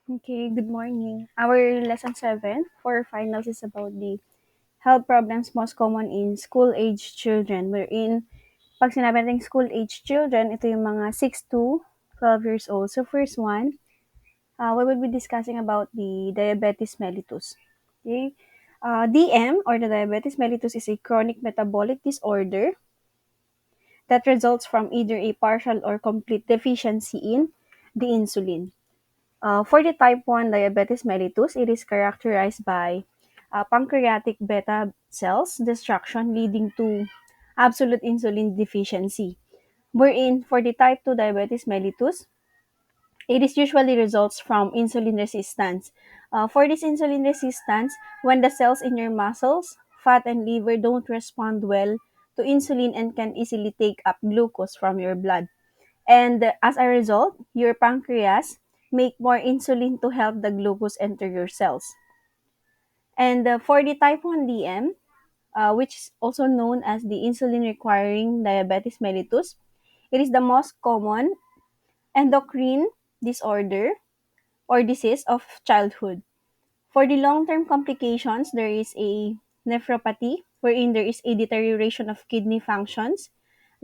Okay, good morning. Our lesson 7 for finals is about the health problems most common in school-age children. Wherein, pag sinabi natin school-age children, ito yung mga 6 to 12 years old. So first one, we will be discussing about the diabetes mellitus. Okay? DM or the diabetes mellitus is a chronic metabolic disorder that results from either a partial or complete deficiency in the insulin. For the type 1 diabetes mellitus, it is characterized by pancreatic beta cells destruction leading to absolute insulin deficiency. Wherein, for the type 2 diabetes mellitus, it is usually results from insulin resistance. For this insulin resistance, when the cells in your muscles, fat, and liver don't respond well to insulin and can easily take up glucose from your blood. And as a result, your pancreas make more insulin to help the glucose enter your cells. And for the type 1 DM, which is also known as the insulin requiring diabetes mellitus, it is the most common endocrine disorder or disease of childhood. For the long-term complications, there is a nephropathy, wherein there is a deterioration of kidney functions,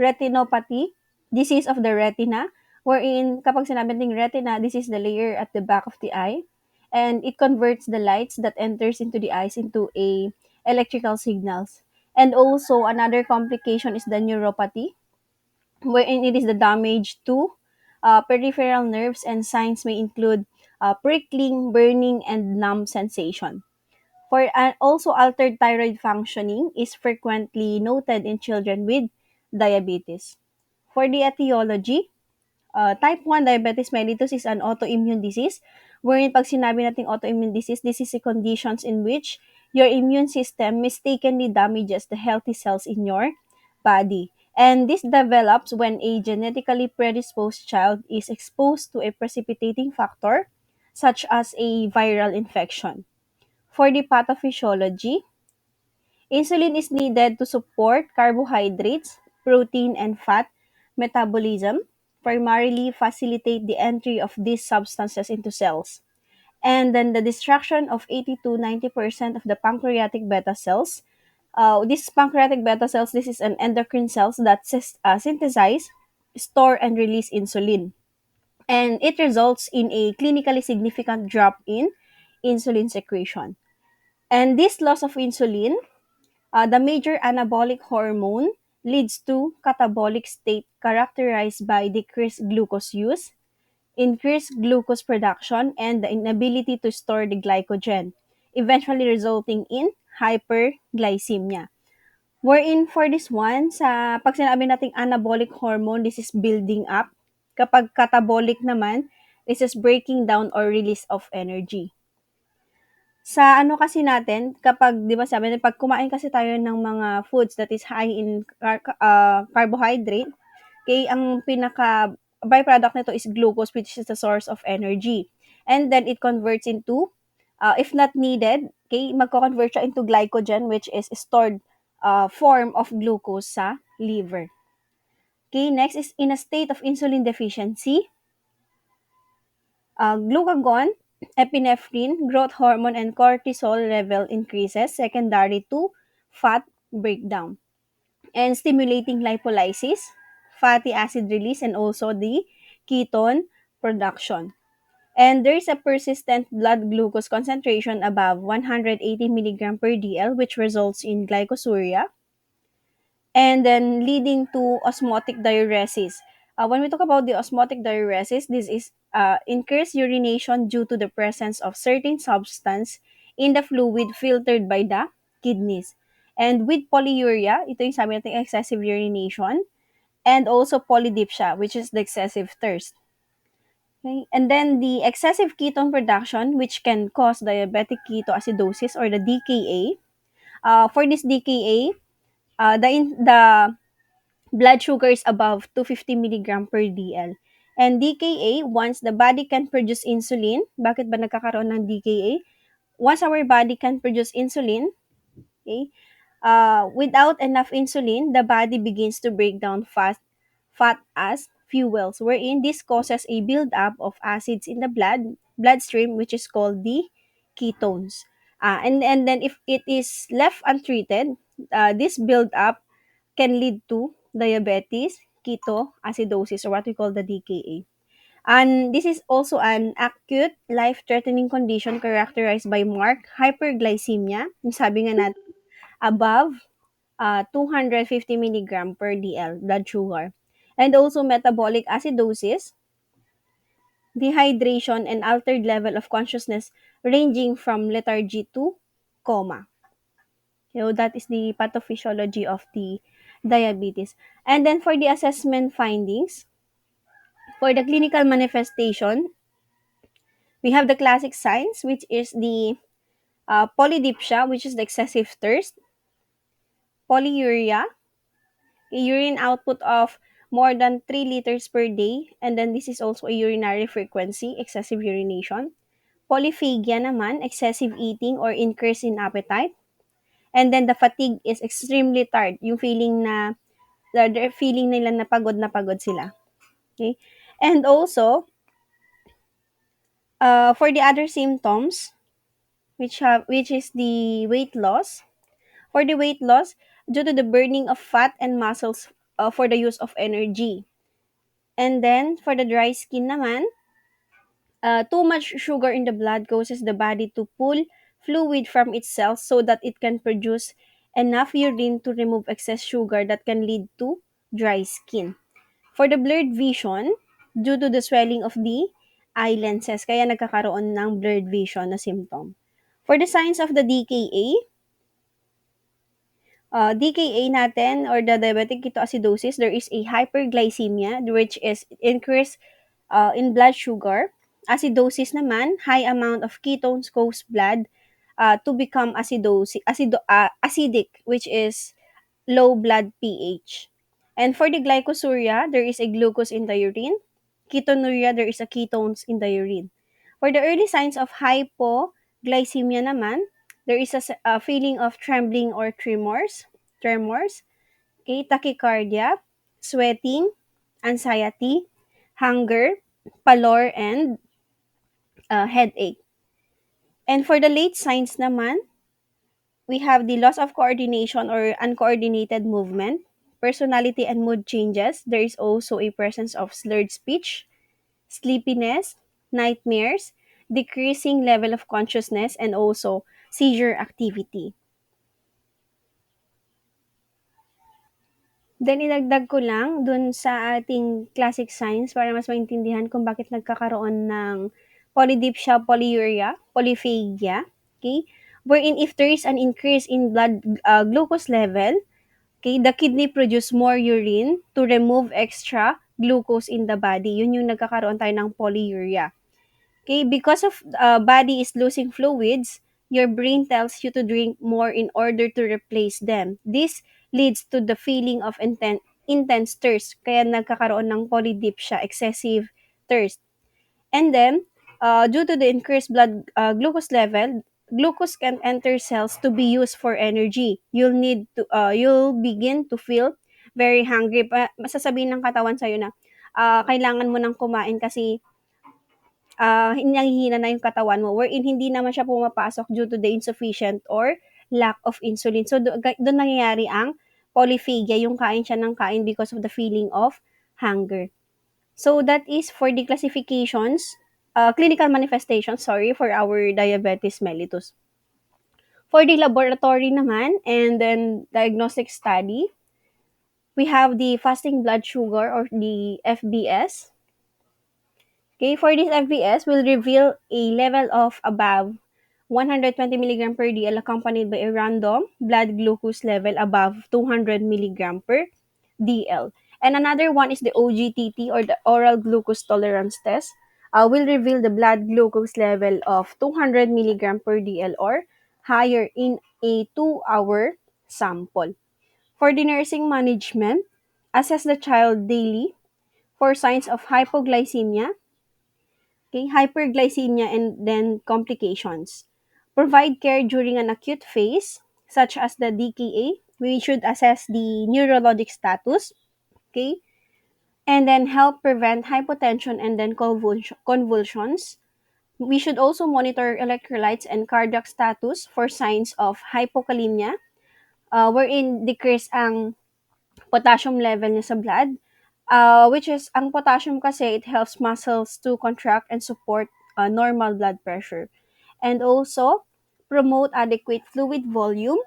retinopathy, disease of the retina, wherein kapag sinabi nating retina, this is the layer at the back of the eye, and it converts the lights that enters into the eyes into a electrical signals. And also, another complication is the neuropathy, wherein it is the damage to peripheral nerves, and signs may include prickling, burning, and numb sensation. For also altered thyroid functioning is frequently noted in children with diabetes. For the etiology, type 1 diabetes mellitus is an autoimmune disease wherein pag sinabi nating autoimmune disease, this is a conditions in which your immune system mistakenly damages the healthy cells in your body. And this develops when a genetically predisposed child is exposed to a precipitating factor such as a viral infection. For the pathophysiology, insulin is needed to support carbohydrates, protein, and fat metabolism, primarily facilitate the entry of these substances into cells. And then the destruction of 80 to 90% of the pancreatic beta cells. These pancreatic beta cells, this is an endocrine cells that synthesize, store, and release insulin. And it results in a clinically significant drop in insulin secretion. And this loss of insulin, the major anabolic hormone, leads to catabolic state characterized by decreased glucose use, increased glucose production, and the inability to store the glycogen, eventually resulting in hyperglycemia. Wherein for this one, sa pag sinabi nating anabolic hormone, this is building up. Kapag catabolic naman, this is breaking down or release of energy. Sa ano kasi natin, kapag 'di ba sabi natin 'pag kumain kasi tayo ng mga foods that is high in carbohydrate, okay, ang pinaka byproduct nito is glucose, which is the source of energy. And then it converts into, if not needed, okay, magko-convert siya into glycogen, which is stored form of glucose sa liver. Okay, next is in a state of insulin deficiency, glucagon, epinephrine, growth hormone, and cortisol level increases secondary to fat breakdown and stimulating lipolysis, fatty acid release, and also the ketone production. And there is a persistent blood glucose concentration above 180 milligram per dl, which results in glycosuria, and then leading to osmotic diuresis. When we talk about the osmotic diuresis, this is increased urination due to the presence of certain substance in the fluid filtered by the kidneys. And with polyuria, ito yung sabi natin excessive urination, and also polydipsia, which is the excessive thirst. Okay? And then the excessive ketone production, which can cause diabetic ketoacidosis or the DKA. For this DKA, the blood sugar is above 250 milligram per dl. And DKA, once the body can produce insulin, bakit ba nagkakaroon ng DKA? Once our body can produce insulin, okay, without enough insulin, the body begins to break down fat as fuels, wherein this causes a buildup of acids in the bloodstream, which is called the ketones. And then if it is left untreated, this buildup can lead to diabetes, ketoacidosis, or what we call the DKA. And this is also an acute, life-threatening condition characterized by marked hyperglycemia, yung sabi nga natin, above 250 milligram per DL blood sugar. And also metabolic acidosis, dehydration, and altered level of consciousness ranging from lethargy to coma. That is the pathophysiology of the diabetes. And then for the assessment findings, for the clinical manifestation, we have the classic signs, which is the polydipsia, which is the excessive thirst, polyuria, a urine output of more than 3 liters per day, and then this is also a urinary frequency, excessive urination. Polyphagia naman, excessive eating or increase in appetite. And then the fatigue is extremely tired, yung feeling na the feeling nila na pagod sila. Okay? And also, for the other symptoms, which is the weight loss. For the weight loss, due to the burning of fat and muscles for the use of energy. And then, for the dry skin naman, too much sugar in the blood causes the body to pull fluid from its cells so that it can produce enough urine to remove excess sugar that can lead to dry skin. For the blurred vision, due to the swelling of the eye lenses, kaya nagkakaroon ng blurred vision na symptom. For the signs of the DKA, DKA natin or the diabetic ketoacidosis, there is a hyperglycemia which is increase in blood sugar. Acidosis naman, high amount of ketones cause blood to become acidic, which is low blood pH. And for the glycosuria, there is a glucose in the urine. Ketonuria, there is a ketones in the urine. For the early signs of hypoglycemia naman, there is a feeling of trembling or tremors, okay, tachycardia, sweating, anxiety, hunger, pallor, and headache. And for the late signs naman, we have the loss of coordination or uncoordinated movement, personality and mood changes. There is also a presence of slurred speech, sleepiness, nightmares, decreasing level of consciousness, and also seizure activity. Then idagdag ko lang dun sa ating classic signs para mas maintindihan kung bakit nagkakaroon ng polydipsia, polyuria, polyphagia, okay? Wherein if there is an increase in blood glucose level, okay, the kidney produce more urine to remove extra glucose in the body. Yun yung nagkakaroon tayo ng polyuria. Okay, because of body is losing fluids, your brain tells you to drink more in order to replace them. This leads to the feeling of intense thirst, kaya nagkakaroon ng polydipsia, excessive thirst. And then, due to the increased blood glucose level, glucose can enter cells to be used for energy. You'll begin to feel very hungry. Masasabihin ng katawan sa'yo na kailangan mo nang kumain kasi nanghihina na yung katawan mo wherein hindi naman siya pumapasok due to the insufficient or lack of insulin. So, doon nangyayari ang polyphagia, yung kain siya ng kain because of the feeling of hunger. So, that is for the classifications, clinical manifestations, for our diabetes mellitus. For the laboratory naman and then diagnostic study, we have the fasting blood sugar or the FBS. Okay, for this FBS will reveal a level of above 120 milligram per DL accompanied by a random blood glucose level above 200 milligram per DL. And another one is the OGTT or the oral glucose tolerance test. Will reveal the blood glucose level of 200 milligram per DL or higher in a 2-hour sample. For the nursing management, assess the child daily for signs of hypoglycemia, okay, hyperglycemia, and then complications. Provide care during an acute phase, such as the DKA. We should assess the neurologic status, okay? and then help prevent hypotension and then convulsions. We should also monitor electrolytes and cardiac status for signs of hypokalemia, wherein decrease ang potassium level niya sa blood, which is, ang potassium kasi, it helps muscles to contract and support normal blood pressure. And also, promote adequate fluid volume.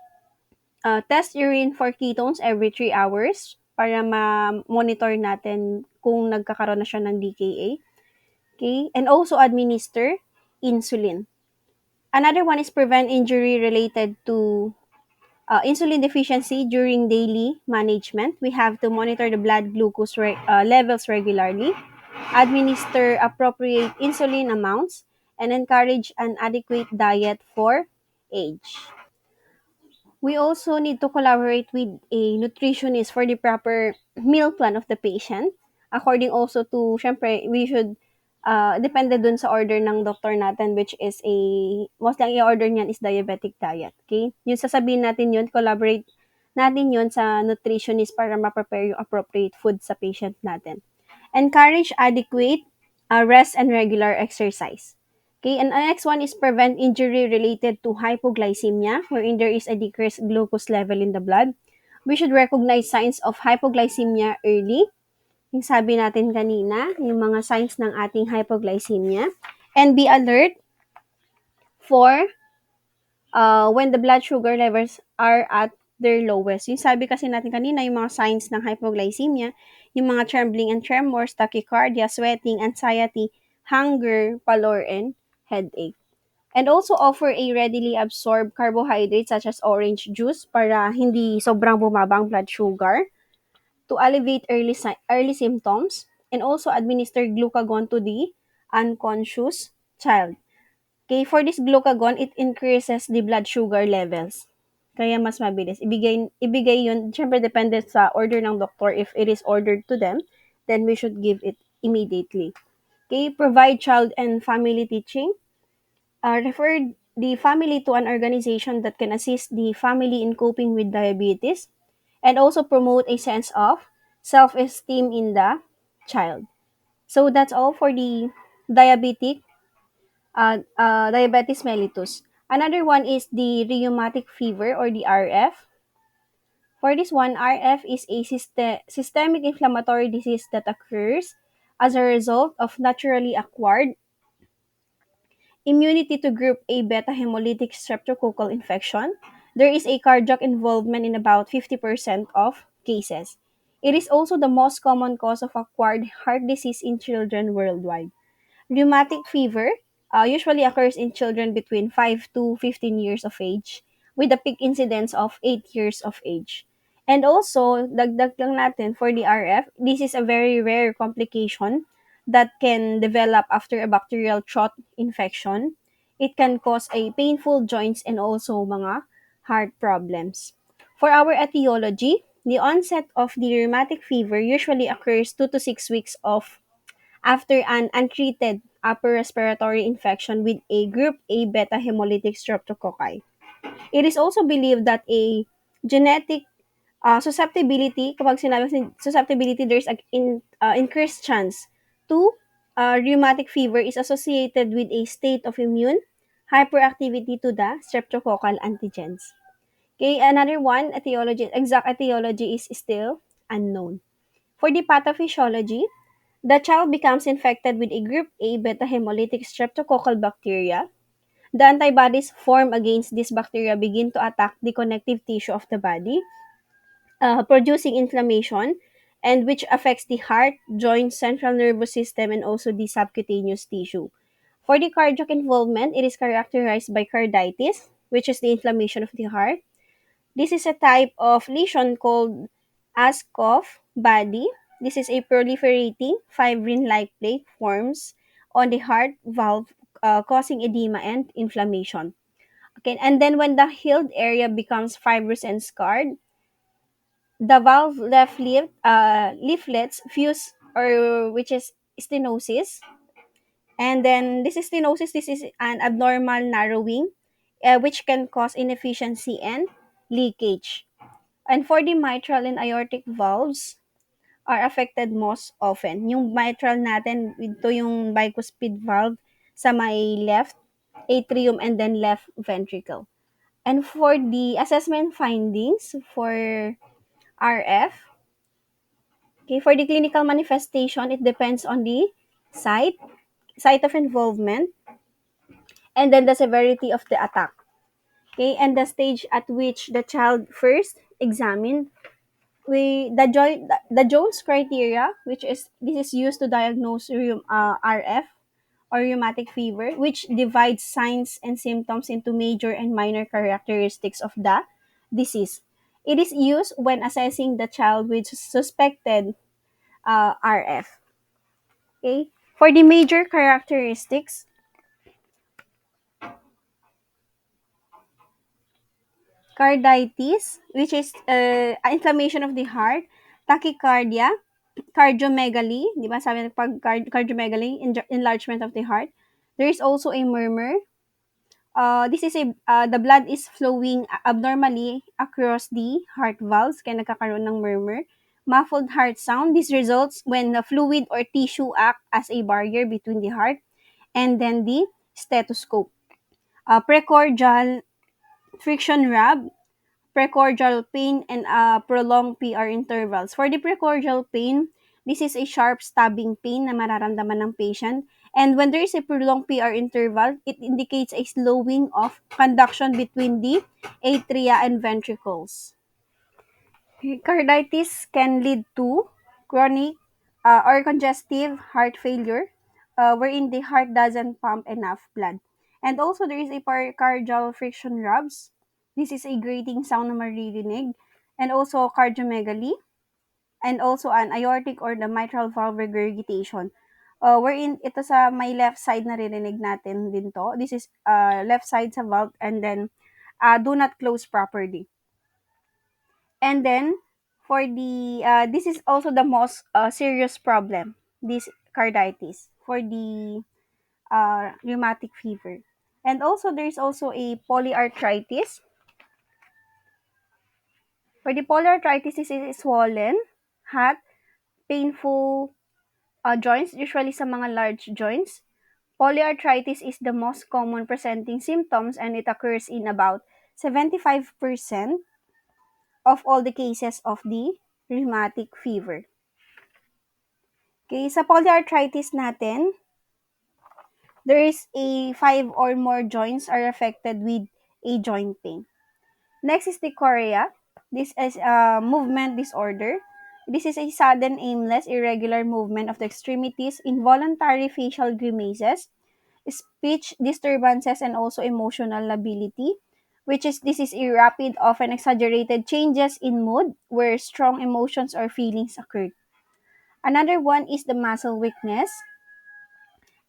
Test urine for ketones every 3 hours para ma-monitor natin kung nagkakaroon na siya ng DKA. Okay? And also administer insulin. Another one is prevent injury related to insulin deficiency during daily management. We have to monitor the blood glucose levels regularly, administer appropriate insulin amounts, and encourage an adequate diet for age. We also need to collaborate with a nutritionist for the proper meal plan of the patient. According also to, syempre, we should, depende dun sa order ng doktor natin, which is most lang i-order niyan is diabetic diet. Okay? Yung sasabihin natin yun, collaborate natin yun sa nutritionist para ma-prepare yung appropriate food sa patient natin. Encourage adequate rest and regular exercise. Okay, and the next one is prevent injury related to hypoglycemia, wherein there is a decreased glucose level in the blood. We should recognize signs of hypoglycemia early. Yung sabi natin kanina, yung mga signs ng ating hypoglycemia. And be alert for when the blood sugar levels are at their lowest. Yung sabi kasi natin kanina, yung mga signs ng hypoglycemia, yung mga trembling and tremors, tachycardia, sweating, anxiety, hunger, pallor, and headache. And also offer a readily absorbed carbohydrate such as orange juice para hindi sobrang bumaba ang blood sugar to alleviate early symptoms, and also administer glucagon to the unconscious child. Okay, for this glucagon, it increases the blood sugar levels. Kaya mas mabilis. Ibigay yun, syempre depende sa order ng doctor. If it is ordered to them, then we should give it immediately. Okay, provide child and family teaching. Refer the family to an organization that can assist the family in coping with diabetes, and also promote a sense of self-esteem in the child. So that's all for the diabetic diabetes mellitus. Another one is the rheumatic fever or the RF. For this one, RF is a systemic inflammatory disease that occurs as a result of naturally acquired immunity to group A beta hemolytic streptococcal infection. There is a cardiac involvement in about 50% of cases. It is also the most common cause of acquired heart disease in children worldwide. Rheumatic fever usually occurs in children between 5 to 15 years of age, with a peak incidence of 8 years of age. And also, dagdag lang natin for the RF, this is a very rare complication that can develop after a bacterial throat infection. It can cause a painful joints and also mga heart problems. For our etiology, the onset of the rheumatic fever usually occurs 2 to 6 weeks of after an untreated upper respiratory infection with a group A beta hemolytic streptococci. It is also believed that a genetic susceptibility, kapag sinabi susceptibility, there's an increased chance to rheumatic fever is associated with a state of immune hyperactivity to the streptococcal antigens. Okay, another one, etiology, exact etiology is still unknown. For the pathophysiology, the child becomes infected with a group A beta hemolytic streptococcal bacteria. The antibodies formed against this bacteria begin to attack the connective tissue of the body, producing inflammation, and which affects the heart, joints, central nervous system, and also the subcutaneous tissue. For the cardiac involvement, it is characterized by carditis, which is the inflammation of the heart. This is a type of lesion called Askov body. This is a proliferating fibrin-like plaque forms on the heart valve, causing edema and inflammation. Okay, and then when the healed area becomes fibrous and scarred, the valve leaflets fuse, or which is stenosis. And then this is stenosis. This is an abnormal narrowing, which can cause inefficiency and leakage. And for the mitral and aortic valves, are affected most often. Yung mitral natin, ito yung bicuspid valve sa may left atrium and then left ventricle. And for the assessment findings for RF, okay, for the clinical manifestation, it depends on the site, site of involvement, and then the severity of the attack. Okay, and the stage at which the child first examined. The Jones criteria, which is this is used to diagnose RF or rheumatic fever, which divides signs and symptoms into major and minor characteristics of the disease. It is used when assessing the child with suspected RF. Okay, for the major characteristics, carditis, which is inflammation of the heart, tachycardia, cardiomegaly, di ba sabi pag cardiomegaly, enlargement of the heart. There is also a murmur. The blood is flowing abnormally across the heart valves, kaya nagkakaroon ng murmur. Muffled heart sound. This results when the fluid or tissue act as a barrier between the heart and then the stethoscope. Precordial friction rub, precordial pain, and prolonged PR intervals. For the precordial pain, this is a sharp stabbing pain na mararamdaman ng patient. And when there is a prolonged PR interval, it indicates a slowing of conduction between the atria and ventricles. Carditis can lead to chronic or congestive heart failure, wherein the heart doesn't pump enough blood. And also, there is a pericardial friction rubs. This is a grating sound na maririnig. And also, cardiomegaly. And also, an aortic or the mitral valve regurgitation. Wherein ito sa may left side na ririnig natin din to. This is left side sa valve and then do not close properly. And then, for the, this is also the most serious problem, this carditis, for the rheumatic fever. And also, there's also a polyarthritis. For the polyarthritis, this is swollen, hot, painful joints, usually sa mga large joints. Polyarthritis is the most common presenting symptoms and it occurs in about 75% of all the cases of the rheumatic fever. Okay, sa polyarthritis natin, there is a 5 or more joints are affected with a joint pain. Next is the chorea. This is a movement disorder. This is a sudden, aimless, irregular movement of the extremities, involuntary facial grimaces, speech disturbances, and also emotional lability, which is this is a rapid, often exaggerated changes in mood where strong emotions or feelings occur. Another one is the muscle weakness,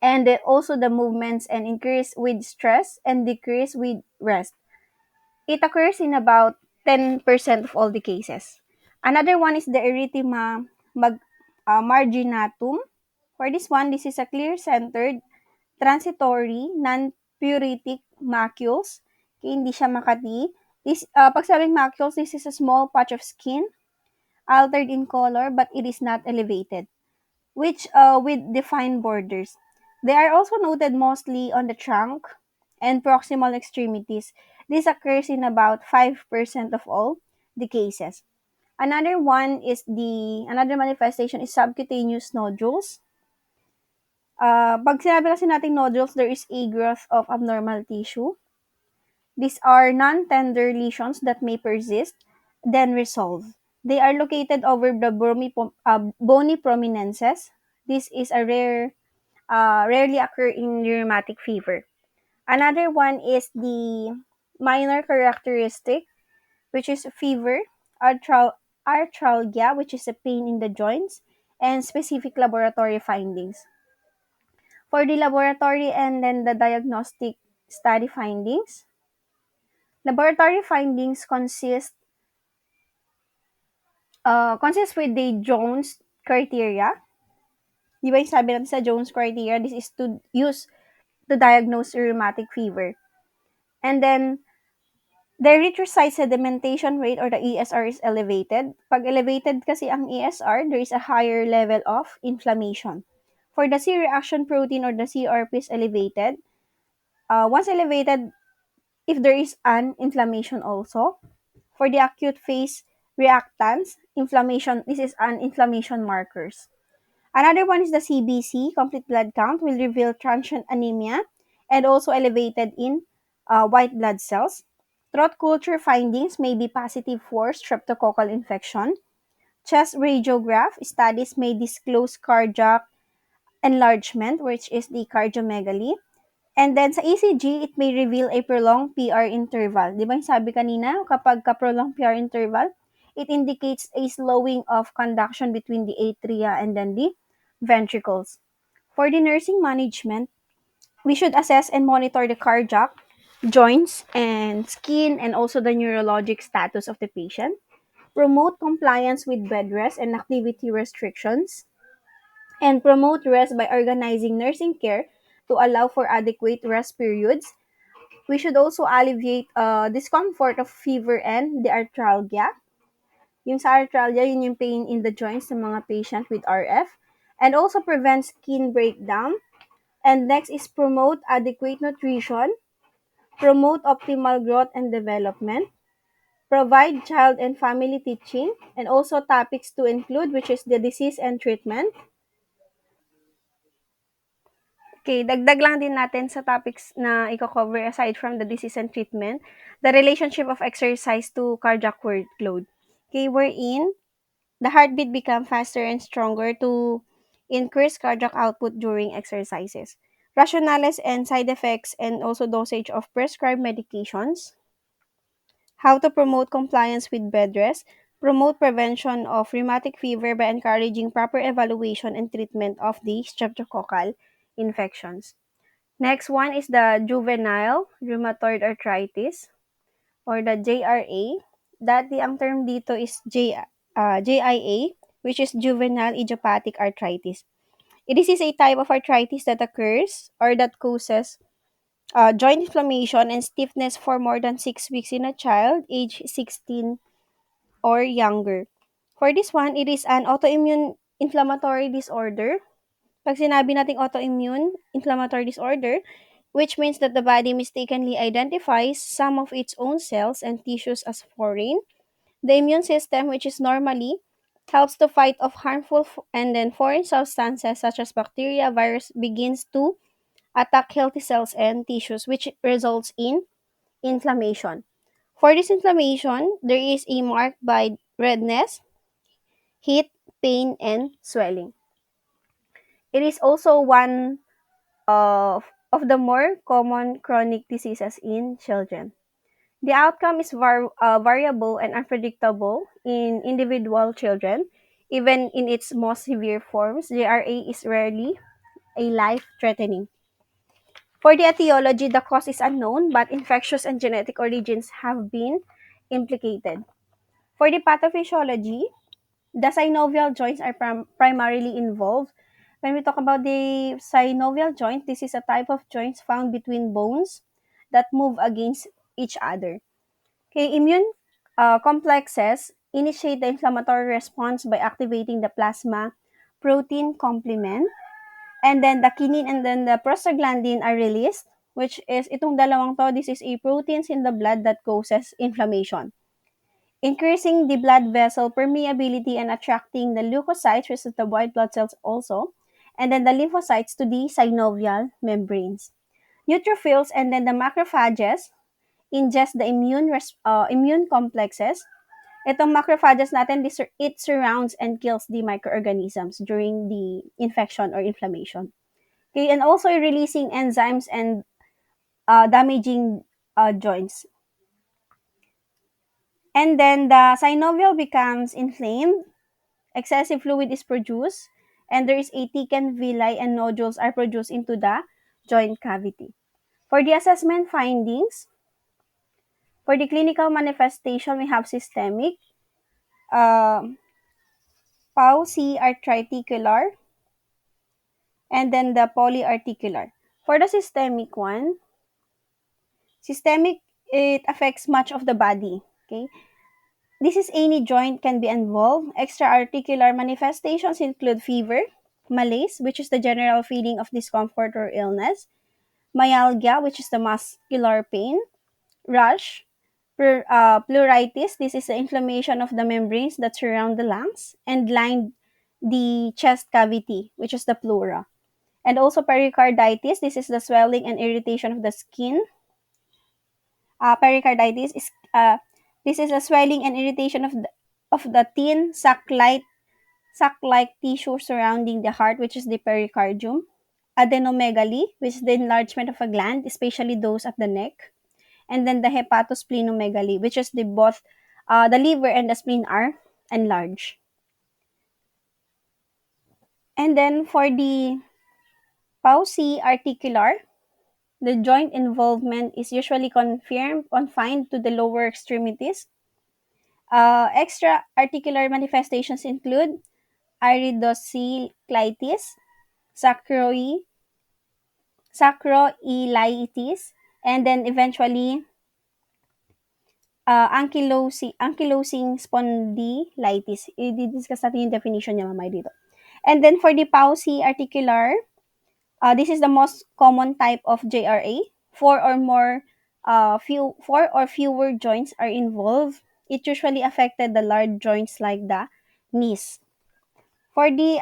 and then also the movements and increase with stress and decrease with rest. It occurs in about 10% of all the cases. Another one is the erythema marginatum. For this one, this is a clear-centered, transitory, non-pruritic macules. Okay, hindi siya makati. Pag sabing macules, this is a small patch of skin, altered in color, but it is not elevated, which with defined borders. They are also noted mostly on the trunk and proximal extremities. This occurs in about 5% of all the cases. Another manifestation is subcutaneous nodules. Pag sinabi kasi natin nodules, there is a growth of abnormal tissue. These are non-tender lesions that may persist, then resolve. They are located over the bony prominences. This is a rarely occur in rheumatic fever. Another one is the minor characteristic, which is fever, arthralgia, which is a pain in the joints, and specific laboratory findings. For the laboratory and then the diagnostic study findings, laboratory findings consist with the Jones criteria. Di ba yung sabi natin sa Jones criteria, this is to diagnose rheumatic fever. And then, The erythrocyte sedimentation rate or the ESR is elevated. Pag elevated kasi ang ESR, there is a higher level of inflammation. For the C-reaction protein or the CRP is elevated. Once elevated, if there is an inflammation also. For the acute phase reactants, inflammation, this is an inflammation markers. Another one is the CBC, complete blood count, will reveal transient anemia and also elevated in white blood cells. Throat culture findings may be positive for streptococcal infection. Chest radiograph studies may disclose cardiac enlargement, which is the cardiomegaly. And then sa ECG, it may reveal a prolonged PR interval. Di ba yung sabi kanina, kapag ka-prolonged PR interval, it indicates a slowing of conduction between the atria and then the ventricles. For the nursing management, we should assess and monitor the cardiac, joints, and skin, and also the neurologic status of the patient. Promote compliance with bed rest and activity restrictions, and promote rest by organizing nursing care to allow for adequate rest periods. We should also alleviate discomfort of fever and the arthralgia. Yung sa arthralgia, yun yung pain in the joints ng mga patient with RF. And also prevent skin breakdown. And next is promote adequate nutrition, promote optimal growth and development, provide child and family teaching, and also topics to include, which is the disease and treatment. Okay, dagdag lang din natin sa topics na i-cover aside from the disease and treatment, the relationship of exercise to cardiac workload. Okay, wherein the heartbeat become faster and stronger to increase cardiac output during exercises. Rationales and side effects and also dosage of prescribed medications. How to promote compliance with bed rest. Promote prevention of rheumatic fever by encouraging proper evaluation and treatment of the streptococcal infections. Next one is the juvenile rheumatoid arthritis or the JRA. Dati ang term dito is JIA, which is juvenile idiopathic arthritis. This is a type of arthritis that occurs or that causes joint inflammation and stiffness for more than 6 weeks in a child age 16 or younger. For this one, it is an autoimmune inflammatory disorder. Pag sinabi nating autoimmune inflammatory disorder, which means that the body mistakenly identifies some of its own cells and tissues as foreign. The immune system, which is normally helps to fight off harmful and then foreign substances such as bacteria, virus, begins to attack healthy cells and tissues, which results in inflammation. For this inflammation, there is a mark by redness, heat, pain, and swelling. It is also one of the more common chronic diseases in children. The outcome is variable and unpredictable in individual children. Even in its most severe forms, JRA is rarely a life-threatening. For the etiology, the cause is unknown, but infectious and genetic origins have been implicated. For the pathophysiology, the synovial joints are primarily involved. When we talk about the synovial joint, this is a type of joints found between bones that move against each other. Okay, immune complexes initiate the inflammatory response by activating the plasma protein complement, and then the kinin and then the prostaglandin are released, which is itong dalawang to, this is a proteins in the blood that causes inflammation, increasing the blood vessel permeability and attracting the leukocytes, which is the white blood cells also, and then the lymphocytes to the synovial membranes. Neutrophils and then the macrophages ingest the immune complexes. Itong macrophages natin, it surrounds and kills the microorganisms during the infection or inflammation. Okay, and also releasing enzymes and damaging joints. And then the synovial becomes inflamed, excessive fluid is produced, and there is a thickened villi and nodules are produced into the joint cavity. For the assessment findings, for the clinical manifestation, we have systemic, uh, pauci-artriticular, and then the polyarticular. For the systemic one, systemic it affects much of the body. Okay, this is any joint can be involved. Extra-articular manifestations include fever, malaise, which is the general feeling of discomfort or illness, myalgia, which is the muscular pain, rash, pleuritis, this is the inflammation of the membranes that surround the lungs and line the chest cavity, which is the pleura. And also pericarditis, this is the swelling and irritation of the skin. Pericarditis is this is a swelling and irritation of the thin sac-like tissue surrounding the heart, which is the pericardium. Adenomegaly, which is the enlargement of a gland, especially those at the neck. And then the hepatosplenomegaly, which is the liver and the spleen are enlarged. And then for the palsy articular, the joint involvement is usually confined to the lower extremities. Extra articular manifestations include iridocyclitis, sacroiliitis, sacroiliitis, and then eventually ankylosing spondylitis. I-discuss natin yung definition niya mamaya dito. And then for the palsy articular, this is the most common type of JRA. Four or fewer joints are involved. It usually affected the large joints like the knees. For the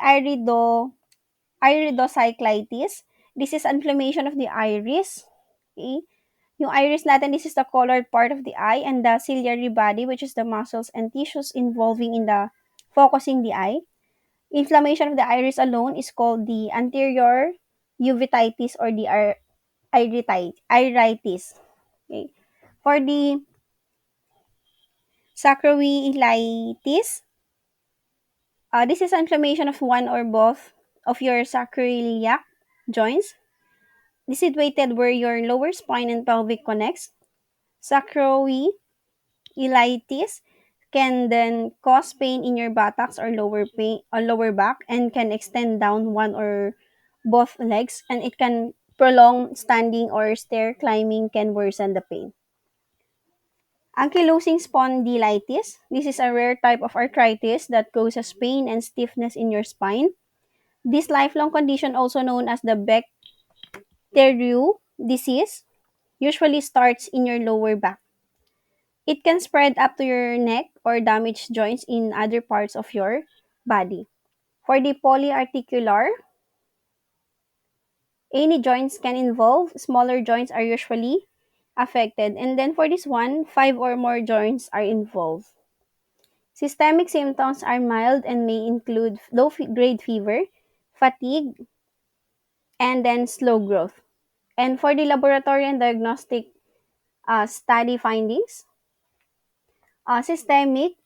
iridocyclitis, this is inflammation of the iris. Okay? Yung iris natin, this is the colored part of the eye, and the ciliary body, which is the muscles and tissues involving in the focusing the eye. Inflammation of the iris alone is called the anterior uveitis or the iritis. Okay. For the sacroiliitis, this is inflammation of one or both of your sacroiliac joints. This is situated where your lower spine and pelvic connects. Sacroiliitis can then cause pain in your buttocks or lower back and can extend down one or both legs, and it can prolong standing or stair climbing can worsen the pain. Ankylosing spondylitis. This is a rare type of arthritis that causes pain and stiffness in your spine. This lifelong condition, also known as the Beck-Terue disease, usually starts in your lower back. It can spread up to your neck or damage joints in other parts of your body. For the polyarticular, any joints can involve. Smaller joints are usually affected. And then for this one, 5 or more joints are involved. Systemic symptoms are mild and may include low-grade fever, fatigue, and then slow growth. And for the laboratory and diagnostic study findings, systemic,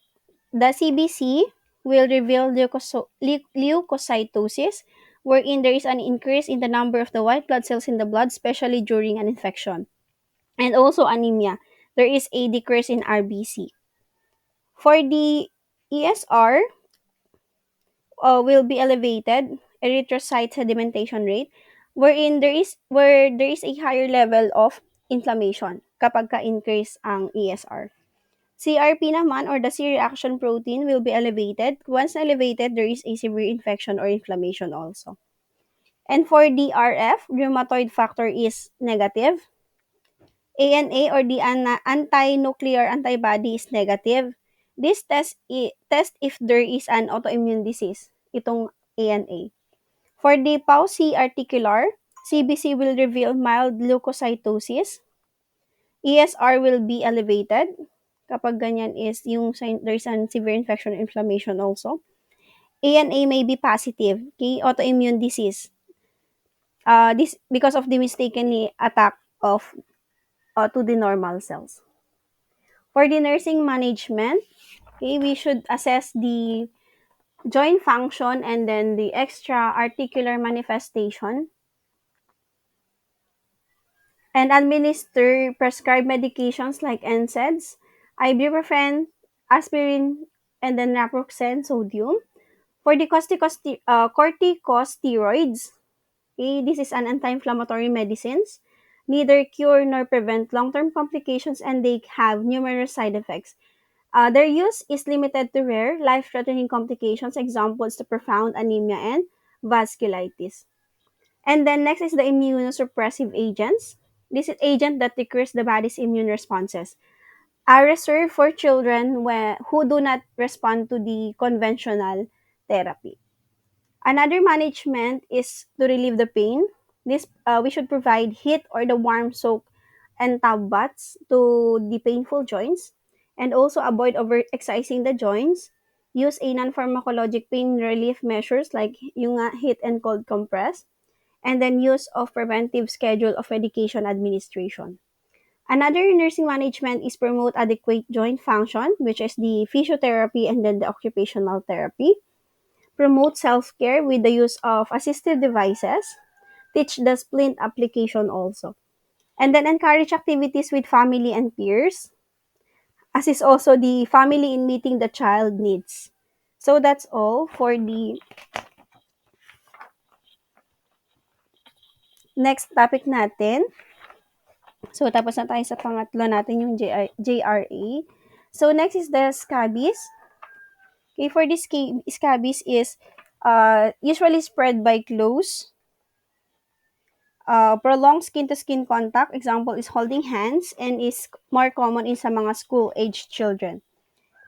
the CBC will reveal leukocytosis, wherein there is an increase in the number of the white blood cells in the blood, especially during an infection. And also anemia. There is a decrease in RBC. For the ESR, will be elevated erythrocyte sedimentation rate, where there is a higher level of inflammation kapag ka-increase ang ESR. CRP naman, or the C-reaction protein, will be elevated. Once elevated, there is a severe infection or inflammation also. And for DRF, rheumatoid factor is negative. ANA, or the anti-nuclear antibody, is negative. This test if there is an autoimmune disease, itong ANA. For the palsy articular, CBC will reveal mild leukocytosis. ESR will be elevated. Kapag ganyan is yung there's a severe infection or inflammation also. ANA may be positive, okay, autoimmune disease. This because of the mistakenly attack of to the normal cells. For the nursing management, okay, we should assess the joint function and then the extra articular manifestation and administer prescribed medications like NSAIDs, ibuprofen, aspirin, and then naproxen sodium. For the corticosteroids, okay, this is an anti-inflammatory medicines. neither cure nor prevent long-term complications, and they have numerous side effects. Their use is limited to rare, life-threatening complications, examples to profound anemia and vasculitis. And then next is the immunosuppressive agents. This is agent that decrease the body's immune responses, are reserved for children who do not respond to the conventional therapy. Another management is to relieve the pain. This we should provide heat or the warm soak and tub baths to the painful joints, and also avoid over-excising the joints. Use a non-pharmacologic pain relief measures like yung heat and cold compress, and then use of preventive schedule of medication administration. Another nursing management is promote adequate joint function, which is the physiotherapy and then the occupational therapy. Promote self-care with the use of assistive devices. Teach the splint application also. And then encourage activities with family and peers. Assist also the family in meeting the child needs. So that's all for the next topic natin. So tapos na tayo sa pangatlo natin yung JRA. So next is the scabies. Okay, for this scabies is usually spread by close, prolonged skin-to-skin contact. Example is holding hands, and is more common in sa mga school-aged children.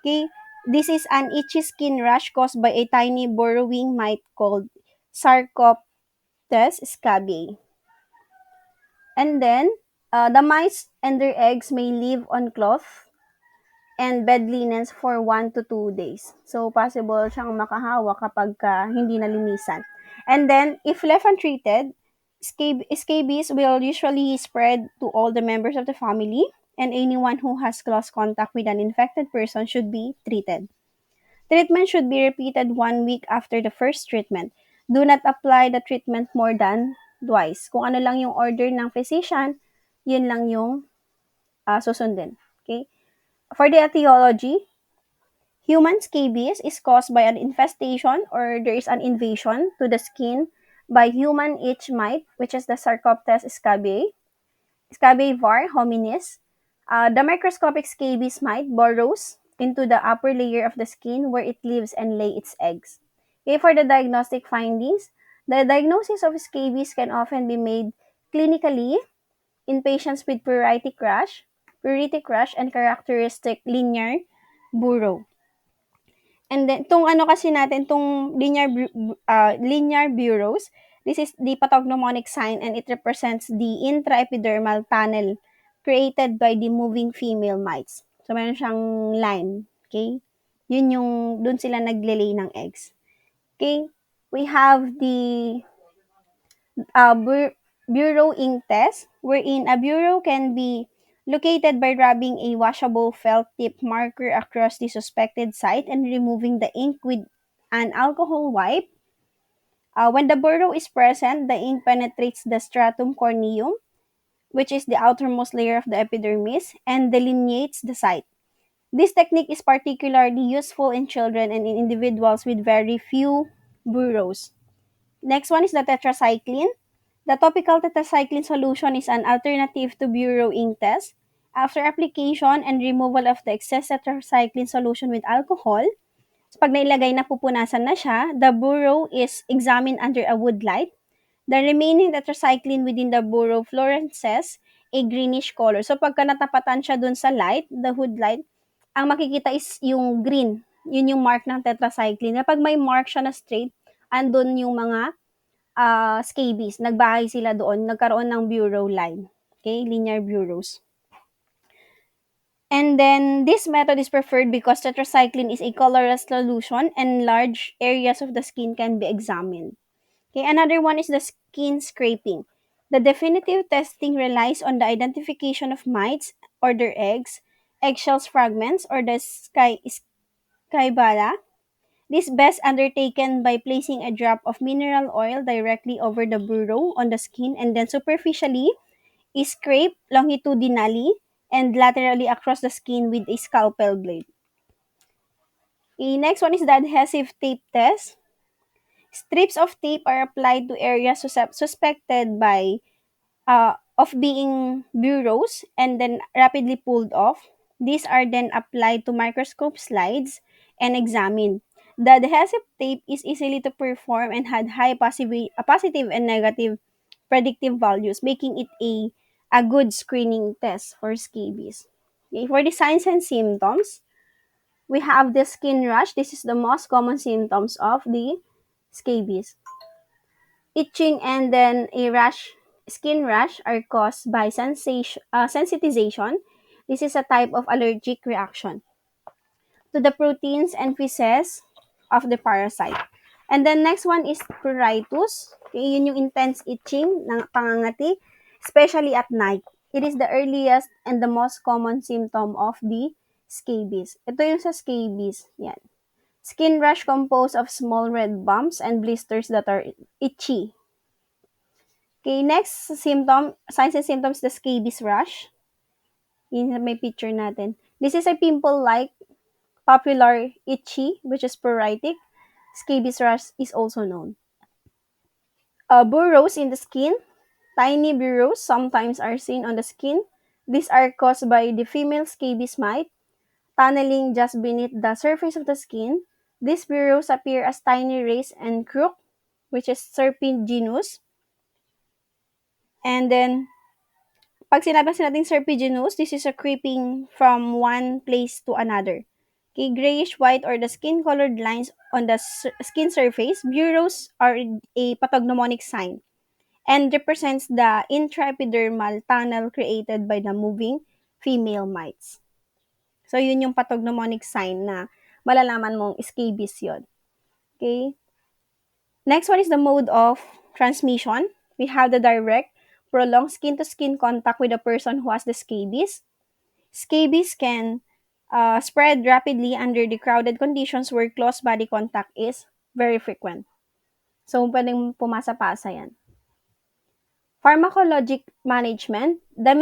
Okay, this is an itchy skin rash caused by a tiny burrowing mite called Sarcoptes scabiei. And then, the mice and their eggs may live on cloth and bed linens for 1 to 2 days. So, possible siyang makahawa kapag hindi nalinisan. And then, if left untreated, scabies will usually spread to all the members of the family, and anyone who has close contact with an infected person should be treated. Treatment should be repeated 1 week after the first treatment. Do not apply the treatment more than twice. Kung ano lang yung order ng physician, yun lang yung susundin. Okay? For the etiology, human scabies is caused by an infestation or there is an invasion to the skin by human itch mite, which is the Sarcoptes scabiei, Scabiei var hominis. The microscopic scabies mite burrows into the upper layer of the skin where it lives and lay its eggs. Okay, for the diagnostic findings, the diagnosis of scabies can often be made clinically in patients with pruritic rash, and characteristic linear burrow. And then, itong ano kasi natin, itong linear burrows, this is the pathognomonic sign and it represents the intraepidermal tunnel created by the moving female mites. So, meron siyang line. Okay? Yun yung, dun sila naglelay ng eggs. Okay? We have the burrowing test, wherein a burrow can be located by rubbing a washable felt tip marker across the suspected site and removing the ink with an alcohol wipe. When the burrow is present, the ink penetrates the stratum corneum, which is the outermost layer of the epidermis, and delineates the site. This technique is particularly useful in children and in individuals with very few burrows. Next one is the tetracycline. The topical tetracycline solution is an alternative to burrowing test. After application and removal of the excess tetracycline solution with alcohol, so pag nailagay na pupunasan na siya, the burrow is examined under a wood light. The remaining tetracycline within the burrow fluoresces a greenish color. So pagka natapatan siya dun sa light, the wood light, ang makikita is yung green. Yun yung mark ng tetracycline. Kapag may mark siya na straight, andun yung mga scabies, nagbahay sila doon, nagkaroon ng bureau line. Okay, linear bureaus. And then, this method is preferred because tetracycline is a colorless solution and large areas of the skin can be examined. Okay, another one is the skin scraping. The definitive testing relies on the identification of mites or their eggs, eggshells fragments, or the skybala. This best undertaken by placing a drop of mineral oil directly over the burrow on the skin and then superficially scrape longitudinally and laterally across the skin with a scalpel blade. The next one is the adhesive tape test. Strips of tape are applied to areas suspected by of being bureaus and then rapidly pulled off. These are then applied to microscope slides and examined. The adhesive tape is easily to perform and had high positive and negative predictive values, making it a good screening test for scabies. Okay, for the signs and symptoms, we have the skin rash. This is the most common symptoms of the scabies. Itching and then a rash, skin rash are caused by sensitization. This is a type of allergic reaction to the proteins and feces of the parasite. And then next one is pruritus. Okay, yun yung intense itching ng pangangati, especially at night. It is the earliest and the most common symptom of the scabies. Ito yung sa scabies. Yan. Skin rash composed of small red bumps and blisters that are itchy. Okay, next symptom, signs and symptoms, the scabies rash. Yun may picture natin. This is a pimple-like, popular itchy, which is pruritic. Scabies rash is also known. Burrows in the skin. Tiny burrows sometimes are seen on the skin. These are caused by the female scabies mite tunneling just beneath the surface of the skin. These burrows appear as tiny rays and crook, which is serpiginous. And then pag sinabi natin serpiginous, this is a creeping from one place to another. Okay, grayish-white or the skin-colored lines on the skin surface, burrows are a pathognomonic sign and represents the intraepidermal tunnel created by the moving female mites. So, yun yung pathognomonic sign na malalaman mong scabies yun. Okay? Next one is the mode of transmission. We have the direct, prolonged skin-to-skin contact with a person who has the scabies. Scabies can spread rapidly under the crowded conditions where close body contact is very frequent. So, pwedeng pumasa-pasa yan. Pharmacologic management. The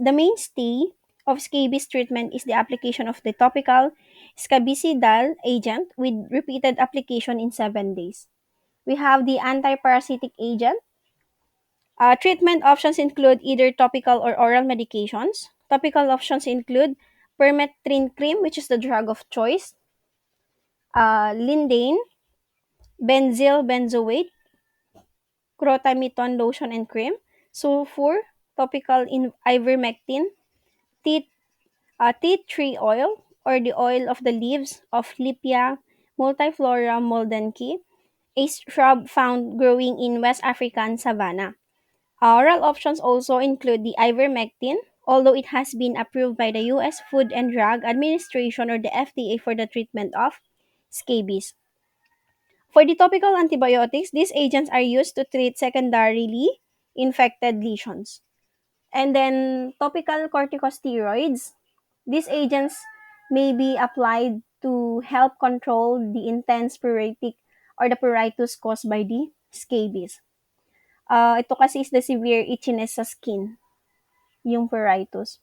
mainstay of scabies treatment is the application of the topical scabicidal agent with repeated application in 7 days. We have the antiparasitic agent. Treatment options include either topical or oral medications. Topical options include permethrin cream, which is the drug of choice, lindane, benzyl benzoate, crotamiton lotion and cream, sulfur, topical ivermectin, tea, tea tree oil, or the oil of the leaves of Lipia multiflora moldenki, a shrub found growing in West African savanna. Oral options also include the ivermectin, although it has been approved by the U.S. Food and Drug Administration or the FDA for the treatment of scabies. For the topical antibiotics, these agents are used to treat secondarily infected lesions. And then topical corticosteroids, these agents may be applied to help control the intense pruritic or the pruritus caused by the scabies. Ito kasi is the severe itchiness sa skin, yung pruritus.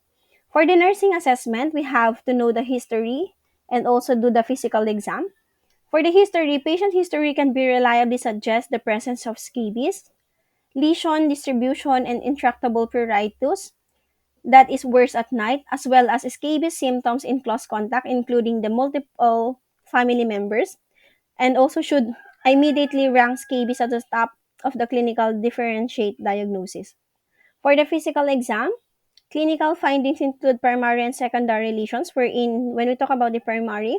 For the nursing assessment, we have to know the history and also do the physical exam. For the history, patient history can be reliably suggest the presence of scabies, lesion, distribution, and intractable pruritus that is worse at night, as well as scabies symptoms in close contact, including the multiple family members, and also should immediately rank scabies at the top of the clinical differentiate diagnosis. For the physical exam, clinical findings include primary and secondary lesions, wherein when we talk about the primary,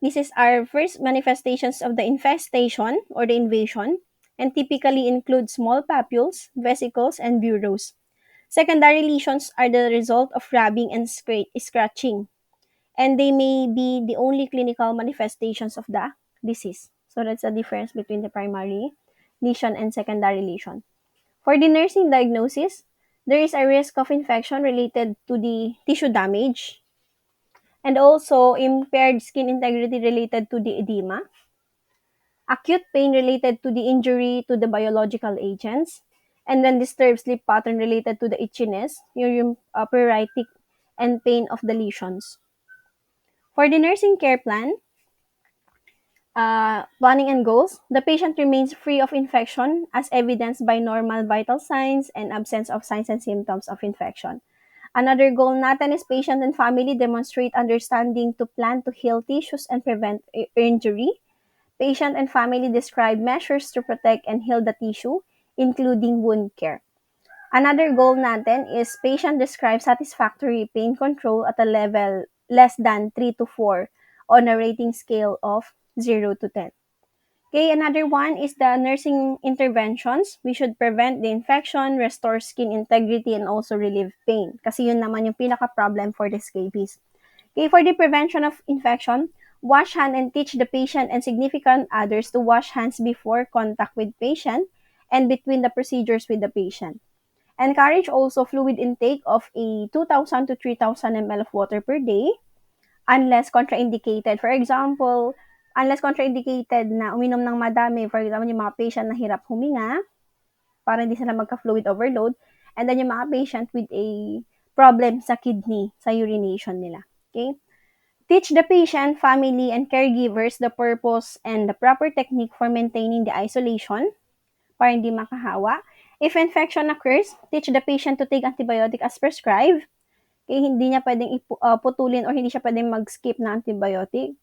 this is our first manifestations of the infestation or the invasion, and typically include small papules, vesicles, and burrows. Secondary lesions are the result of rubbing and scratching, and they may be the only clinical manifestations of the disease. So that's the difference between the primary lesion and secondary lesion. For the nursing diagnosis, there is a risk of infection related to the tissue damage and also impaired skin integrity related to the edema, acute pain related to the injury to the biological agents, and then disturbed sleep pattern related to the itchiness, yung pruritic, and pain of the lesions. For the nursing care plan, Planning and goals. The patient remains free of infection as evidenced by normal vital signs and absence of signs and symptoms of infection. Another goal natin is patient and family demonstrate understanding to plan to heal tissues and prevent injury. Patient and family describe measures to protect and heal the tissue, including wound care. Another goal natin is patient describe satisfactory pain control at a level less than 3 to 4 on a rating scale of 0 to 10. Okay, another one is the nursing interventions. We should prevent the infection, restore skin integrity, and also relieve pain. Kasi yun naman yung pinaka-problem for the scabies. Okay, for the prevention of infection, wash hand and teach the patient and significant others to wash hands before contact with patient and between the procedures with the patient. Encourage also fluid intake of a 2,000 to 3,000 ml of water per day unless contraindicated. For example, unless contraindicated na uminom ng madami, for example, yung mga patient na hirap huminga, para hindi sila magka-fluid overload, and then yung mga patient with a problem sa kidney, sa urination nila. Okay? Teach the patient, family, and caregivers the purpose and the proper technique for maintaining the isolation para hindi makahawa. If infection occurs, teach the patient to take antibiotic as prescribed. Kaya hindi niya pwedeng putulin or hindi siya pwedeng mag-skip na antibiotic.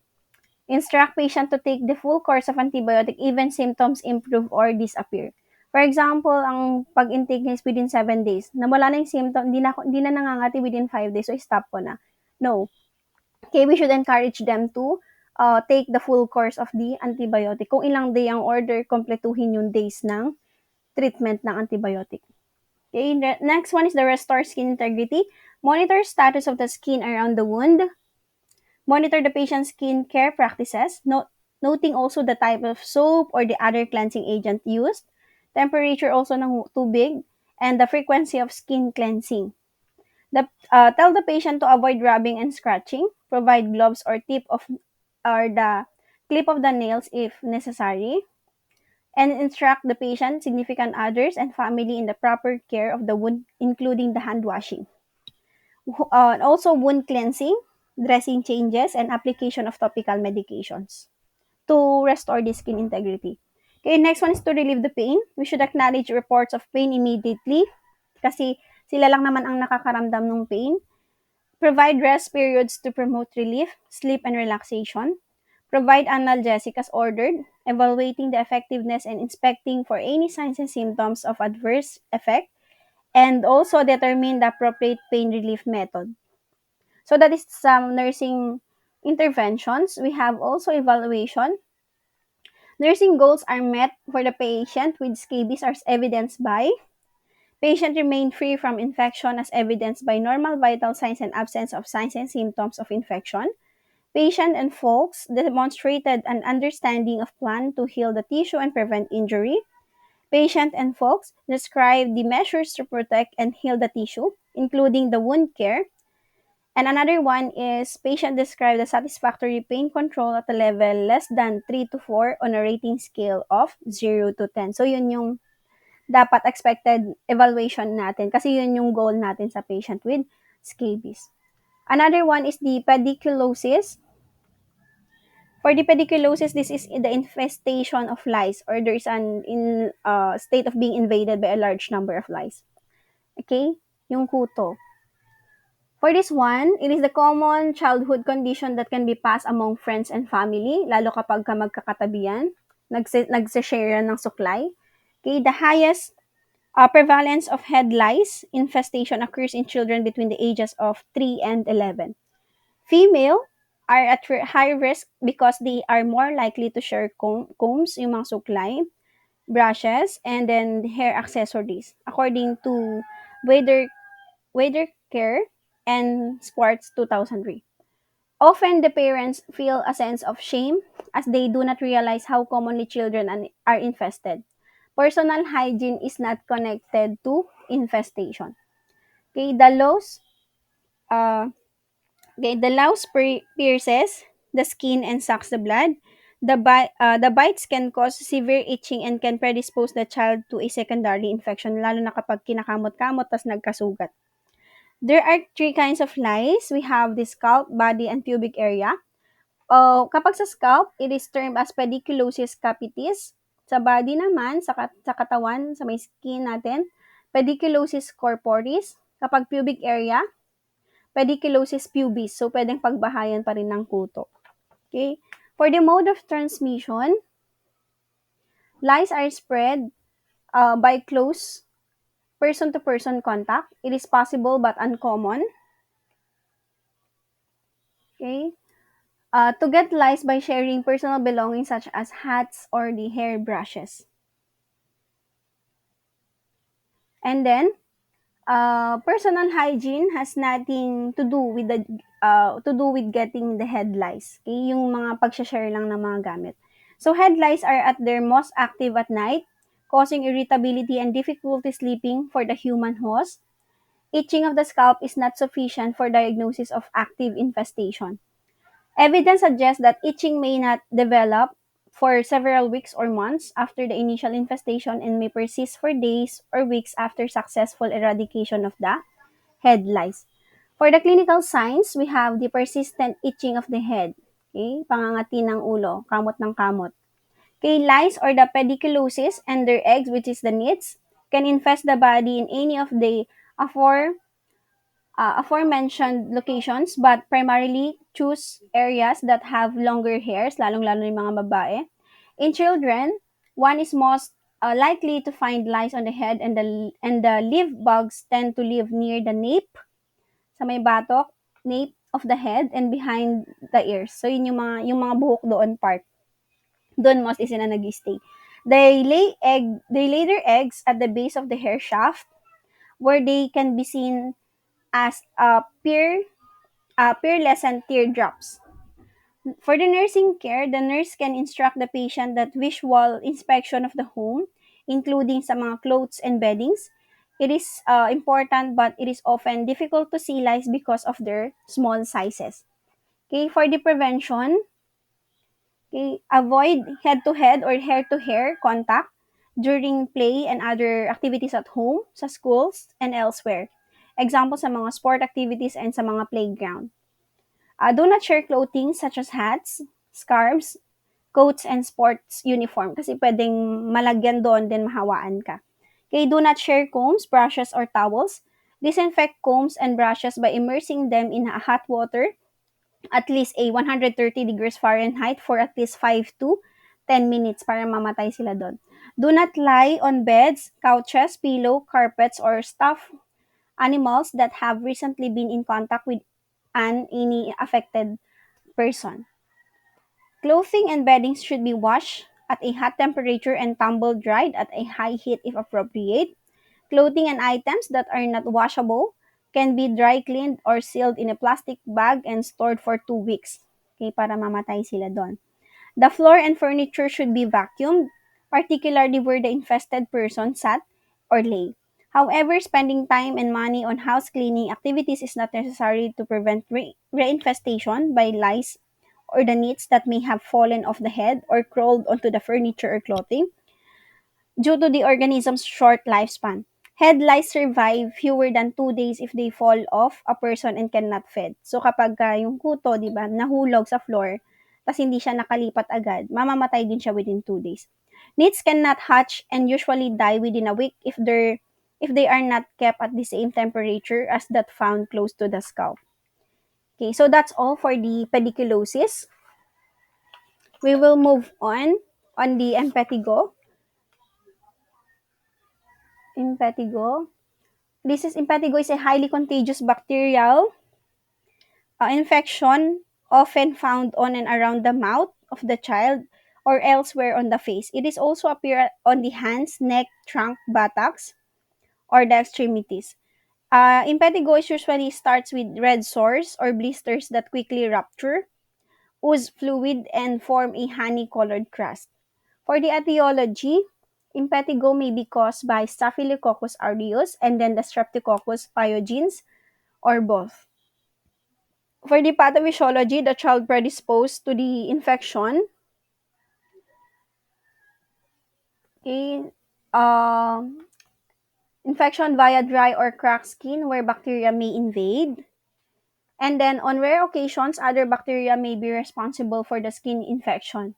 Instruct patient to take the full course of antibiotic even symptoms improve or disappear. For example, ang pag-intake niya is within 7 days. Nawala na yung symptom, hindi na nangangati within 5 days, so stop ko na. No. Okay, we should encourage them to take the full course of the antibiotic. Kung ilang day ang order, kompletuhin yung days ng treatment ng antibiotic. Okay, next one is the restore skin integrity. Monitor status of the skin around the wound. Monitor the patient's skin care practices, noting also the type of soap or the other cleansing agent used, temperature also ng tubig, and the frequency of skin cleansing. Tell the patient to avoid rubbing and scratching, provide gloves or the clip of the nails if necessary, and instruct the patient, significant others, and family in the proper care of the wound, including the hand washing. Also, wound cleansing, dressing changes, and application of topical medications to restore the skin integrity. Okay, next one is to relieve the pain. We should acknowledge reports of pain immediately kasi sila lang naman ang nakakaramdam ng pain. Provide rest periods to promote relief, sleep, and relaxation. Provide analgesic as ordered, evaluating the effectiveness and inspecting for any signs and symptoms of adverse effect, and also determine the appropriate pain relief method. So that is some nursing interventions. We have also evaluation. Nursing goals are met for the patient with scabies as evidenced by patient remained free from infection as evidenced by normal vital signs and absence of signs and symptoms of infection. Patient and folks demonstrated an understanding of plan to heal the tissue and prevent injury. Patient and folks described the measures to protect and heal the tissue, including the wound care. And another one is patient described the satisfactory pain control at a level less than 3 to 4 on a rating scale of 0 to 10. So, yun yung dapat expected evaluation natin kasi yun yung goal natin sa patient with scabies. Another one is the pediculosis. For the pediculosis, this is the infestation of lice or there is state of being invaded by a large number of lice. Okay? Yung kuto. For this one, it is the common childhood condition that can be passed among friends and family, lalo kapag magkakatabihan, nagsashare ng suklay. Okay, the highest prevalence of head lice infestation occurs in children between the ages of 3 and 11. Female are at high risk because they are more likely to share combs, yung mga suklay, brushes, and then hair accessories, according to Wader Care and Swartz 2003. Often, the parents feel a sense of shame as they do not realize how commonly children are infested. Personal hygiene is not connected to infestation. Okay, uh, the louse pierces the skin and sucks the blood. The bites can cause severe itching and can predispose the child to a secondary infection, lalo na kapag kinakamot-kamot tas nagkasugat. There are 3 kinds of lice. We have the scalp, body, and pubic area. Kapag sa scalp, it is termed as pediculosis capitis. Sa body naman, sa katawan, sa may skin natin, pediculosis corporis. Kapag pubic area, pediculosis pubis. So, pwedeng pagbahayan pa rin ng kuto. Okay? For the mode of transmission, lice are spread by close person-to-person contact. It is possible but uncommon. Okay? To get lice by sharing personal belongings such as hats or the hair brushes. And then, personal hygiene has nothing to do with getting the head lice. Okay? Yung mga pag-share lang ng mga gamit. So head lice are at their most active at night, causing irritability and difficulty sleeping for the human host. Itching of the scalp is not sufficient for diagnosis of active infestation. Evidence suggests that itching may not develop for several weeks or months after the initial infestation and may persist for days or weeks after successful eradication of the head lice. For the clinical signs, we have the persistent itching of the head, okay? Pangangati ng ulo, kamot ng kamot. Okay, lice or the pediculosis and their eggs, which is the nits, can infest the body in any of the afore aforementioned locations, but primarily choose areas that have longer hairs, lalong-lalo yung mga babae. In children, one is most likely to find lice on the head, and the leaf bugs tend to live near the nape, sa may batok, nape of the head, and behind the ears. So, yun yung mga buhok doon part. Doon most is na nag-stay. They lay their eggs at the base of the hair shaft, where they can be seen as pearlescent teardrops. For the nursing care, the nurse can instruct the patient that visual inspection of the home, including sa mga clothes and beddings. It is important, but it is often difficult to see lice because of their small sizes. Okay, for the prevention, okay, avoid head-to-head or hair-to-hair contact during play and other activities at home, sa schools, and elsewhere. Example sa mga sport activities and sa mga playground. Do not share clothing such as hats, scarves, coats, and sports uniform kasi pwedeng malagyan doon then mahawaan ka. Okay, do not share combs, brushes, or towels. Disinfect combs and brushes by immersing them in hot water at least a 130 degrees Fahrenheit for at least 5 to 10 minutes para mamatay sila doon. Do not lie on beds, couches, pillow, carpets, or stuffed animals that have recently been in contact with any affected person. Clothing and beddings should be washed at a hot temperature and tumble dried at a high heat if appropriate. Clothing and items that are not washable can be dry cleaned or sealed in a plastic bag and stored for 2 weeks. Okay, para mamatay sila doon. The floor and furniture should be vacuumed, particularly where the infested person sat or lay. However, spending time and money on house cleaning activities is not necessary to prevent reinfestation by lice or the nits that may have fallen off the head or crawled onto the furniture or clothing due to the organism's short lifespan. Head lice survive fewer than 2 days if they fall off a person and cannot feed. So kapag yung kuto, di ba, nahulog sa floor, tas hindi siya nakalipat agad, mamamatay din siya within 2 days. Nits cannot hatch and usually die within a week if they are not kept at the same temperature as that found close to the scalp. Okay, so that's all for the pediculosis. We will move on the impetigo. Impetigo. Impetigo is a highly contagious bacterial infection often found on and around the mouth of the child or elsewhere on the face. It is also appear on the hands, neck, trunk, buttocks, or the extremities. Impetigo usually starts with red sores or blisters that quickly rupture, ooze fluid, and form a honey-colored crust. For the etiology, impetigo may be caused by Staphylococcus aureus and then the Streptococcus pyogenes or both. For the pathophysiology, the child predisposed to the infection, okay, infection via dry or cracked skin where bacteria may invade. And then, on rare occasions, other bacteria may be responsible for the skin infection.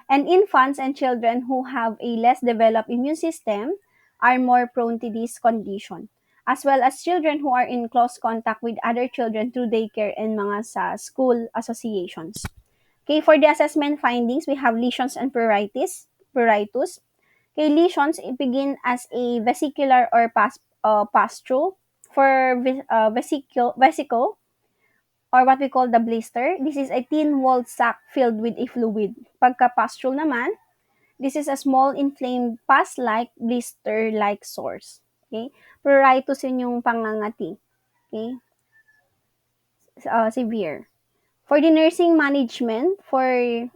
And infants and children who have a less developed immune system are more prone to this condition, as well as children who are in close contact with other children through daycare and mga sa school associations. Okay, for the assessment findings, we have lesions and pruritus. Okay, lesions begin as a vesicular or pustule. For vesicle, or what we call the blister, this is a thin-walled sac filled with a fluid. Pagka-pustule naman, this is a small inflamed pus-like blister-like sores. Okay? Pruritus yun yung pangangati. Okay? Severe. For the nursing management, for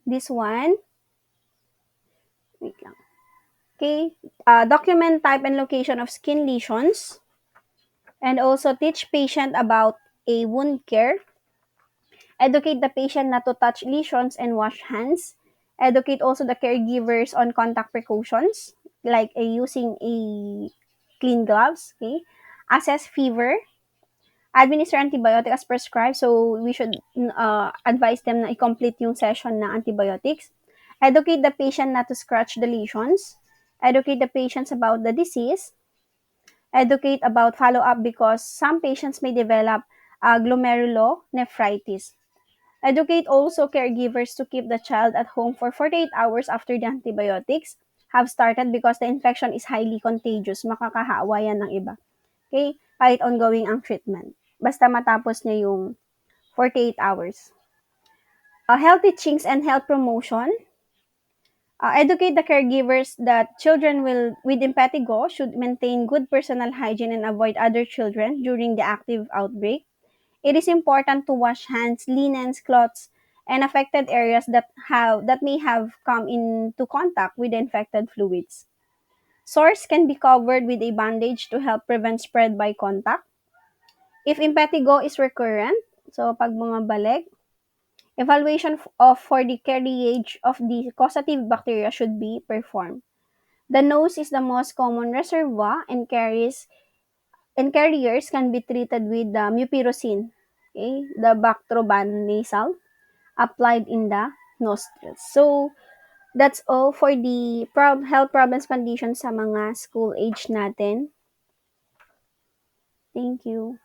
this one, wait lang. Okay? Document type and location of skin lesions, and also teach patient about a wound care. Educate the patient not to touch lesions and wash hands. Educate also the caregivers on contact precautions, like using a clean gloves. Okay. Assess fever. Administer antibiotic as prescribed. So, we should advise them na i-complete yung session na antibiotics. Educate the patient not to scratch the lesions. Educate the patients about the disease. Educate about follow-up because some patients may develop glomerulonephritis. Educate also caregivers to keep the child at home for 48 hours after the antibiotics have started because the infection is highly contagious. Makakahawa yan ng iba. Okay? Kahit ongoing ang treatment. Basta matapos niya yung 48 hours. Health teachings and health promotion. Educate the caregivers that children with impetigo should maintain good personal hygiene and avoid other children during the active outbreak. It is important to wash hands, linens, cloths, and affected areas that may have come into contact with the infected fluids. Sores can be covered with a bandage to help prevent spread by contact. If impetigo is recurrent, so pag bumabalik, evaluation for the carriage of the causative bacteria should be performed. The nose is the most common reservoir and carriers can be treated with the mupirocin, okay, the Bactroban nasal, applied in the nostrils. So, that's all for the health problems conditions sa mga school age natin. Thank you.